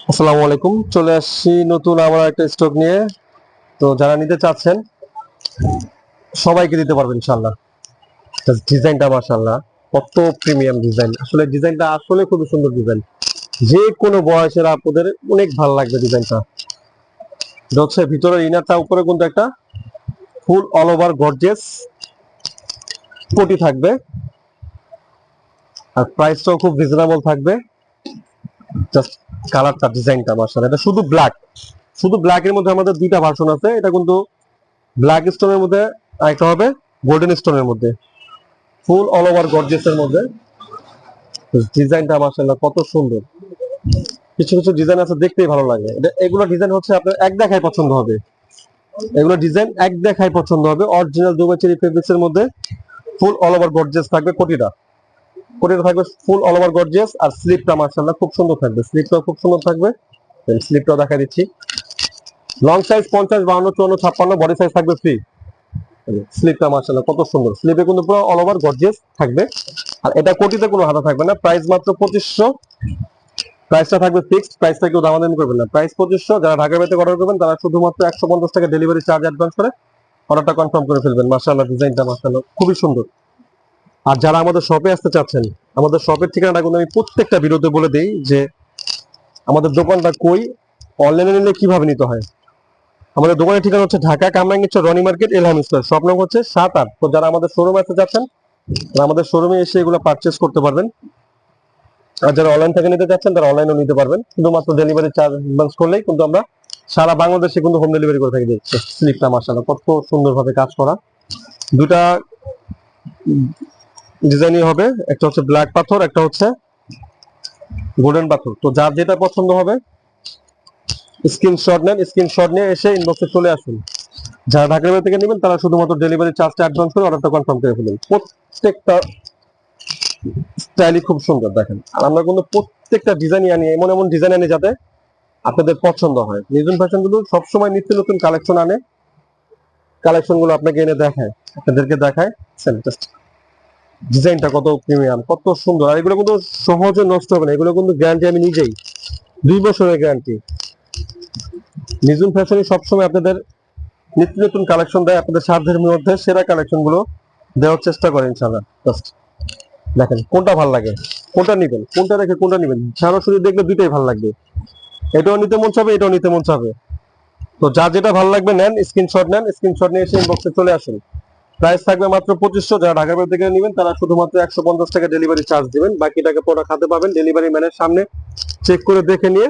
আসসালামু আলাইকুম, চলে আসছি নতুন আবার একটা স্টক নিয়ে। তো যারা নিতে চাচ্ছেন সবাইকে দিতে পারবেন ইনশাআল্লাহ। ডিজাইনটা মাশাআল্লাহ কত প্রিমিয়াম ডিজাইন, আসলে ডিজাইনটা আসলে খুবই সুন্দর ডিজাইন। যে কোনো বয়সের আপনাদের অনেক ভালো লাগবে ডিজাইনটা। এটা হচ্ছে ভিতরের ইনারটা, উপরে কিন্তু একটা ফুল অল ওভার গর্জিয়াস কোটি থাকবে, আর প্রাইসটাও খুব রিজনেবল থাকবে। জাস্ট কালারটা, ডিজাইনটা মাশাআল্লাহ। এটা শুধু ব্ল্যাক, শুধু ব্ল্যাক এর মধ্যে আমাদের দুইটা ভার্সন আছে। এটা কিন্তু ব্ল্যাক স্টোনের মধ্যে, আরেকটা হবে গোল্ডেন স্টোনের মধ্যে, ফুল অল ওভার গর্জিয়াস এর মধ্যে। ডিজাইনটা মাশাআল্লাহ কত সুন্দর। কিছু কিছু ডিজাইন আছে দেখতেই ভালো লাগে। এগুলো ডিজাইন হচ্ছে আপনার এক দেখায় পছন্দ হবে, এগুলো ডিজাইন এক দেখায় পছন্দ হবে। অরিজিনাল দুবাই চেরি ফেব্রিক্স এর মধ্যে ফুল অল ওভার গর্জিয়াস থাকবে। কোটিটা কোটিটা থাকবে ফুল অল ওভার গর্জিয়াস, আর স্লিপটা মাশাআল্লাহ খুব সুন্দর থাকবে। স্লিপটাও খুব সুন্দর থাকবে, স্লিপটাও দেখা দিচ্ছি। লং সাইজ 50, 52, 54, 56, বডি সাইজ থাকবে ফ্রি। স্লিপটা মাশাআল্লাহ কত সুন্দর, স্লিপে কিন্তু পুরো অল ওভার গর্জিয়াস থাকবে। আর এটা কোটিতে কোনো হাতা থাকবে না। প্রাইস মাত্র 2500। প্রাইসটা থাকবে ফিক্সড, প্রাইসটা কেউ দামাদামি করবেন না। প্রাইস 2500। যারা ঢাকার বাইরে অর্ডার করবেন তারা শুধুমাত্র 150 টাকা ডেলিভারি চার্জ অ্যাডভান্স করে অর্ডারটা কনফার্ম করে ফেলবেন। মাশাআল্লাহ ডিজাইনটা মাশাআল্লাহ খুবই সুন্দর। আর যারা আমাদের শপে আসতে চাচ্ছেন, আমাদের শপের ঠিকানাটা কিন্তু আমি প্রত্যেকটা ভিডিওতে বলে দেই যে আমাদের দোকানটা কই, অনলাইনে নিলে কিভাবে নিতে হয়। আমাদের দোকানের ঠিকানা হচ্ছে Dhaka Kamrangirchar Roni market, Elham square, shop number হচ্ছে 7-8। তো যারা আমাদের শোরুমে আসতে চাচ্ছেন আমাদের শোরুমে এসে এগুলো পারচেজ করতে পারবেন। আর যারা অনলাইন থেকে নিতে চাচ্ছেন তারা অনলাইনেও নিতে পারবেন। শুধুমাত্র ডেলিভারি চার্জ অ্যাডভান্স করলেই কিন্তু আমরা সারা বাংলাদেশে কিন্তু হোম ডেলিভারি করে থাকি। স্লিপটা মাশাআল্লাহ কত সুন্দরভাবে কাজ করা। দুটা ডিজাইনই হবে, একটা হচ্ছে ব্ল্যাক পাথর, একটা হচ্ছে গোল্ডেন পাথর। তো যার যেটা পছন্দ হবে স্ক্রিনশট নেন, স্ক্রিনশট নিয়ে এসে ইনবক্সে চলে আসুন। যারা ঢাকার বাইরে থেকে নেবেন তারা শুধুমাত্র ডেলিভারি চার্জটা অ্যাডভান্স করে অর্ডারটা কনফার্ম করে ফেলুন। প্রত্যেকটা স্টাইলই খুব সুন্দর দেখেন। আর আমরা কিন্তু প্রত্যেকটা ডিজাইন আনি, এমন এমন ডিজাইন আনি যাতে আপনাদের পছন্দ হয়। মিজুন ফ্যাশন গুলো সবসময় নিত্য নতুন কালেকশন আনে, কালেকশন গুলো আপনাকে এনে দেখায়, আপনাদেরকে দেখায়। জাস্ট ডিজাইনটা কত প্রিমিয়াম, কত সুন্দর। আর এগুলো কিন্তু সহজে নষ্ট হবে না, এগুলো কিন্তু গ্যারান্টি আমি নিজেই 2 বছরের গ্যারান্টি। মিজুন ফ্যাশনই সবসময় আপনাদের নিত্য নতুন কালেকশন দেয়, আপনাদের সাধ্যের মধ্যে সেরা কালেকশন গুলো দেওয়ার চেষ্টা করে ইনশাআল্লাহ। জাস্ট দেখেন কোনটা ভালো লাগে, কোনটা নিবেন, কোনটা রেখে কোনটা নিবেন। সরাসরি দেখলে দুইটাই ভালো লাগবে, এটাও নিতে মন চাবে, এটাও নিতে মন চাবে। তো যা যেটা ভালো লাগবে নেন, স্ক্রিনশট নেন, স্ক্রিনশট নিয়ে এসে ইনবক্সে চলে আসুন। প্রাইস থাকবে মাত্র 2500। যারা ঢাকার বাইরে থেকে নেবেন তারা শুধুমাত্র 150 টাকা ডেলিভারি চার্জ দিবেন, বাকি টাকা প্রোডাক্ট হাতে পাবেন ডেলিভারি ম্যানের সামনে চেক করে দেখে নিয়ে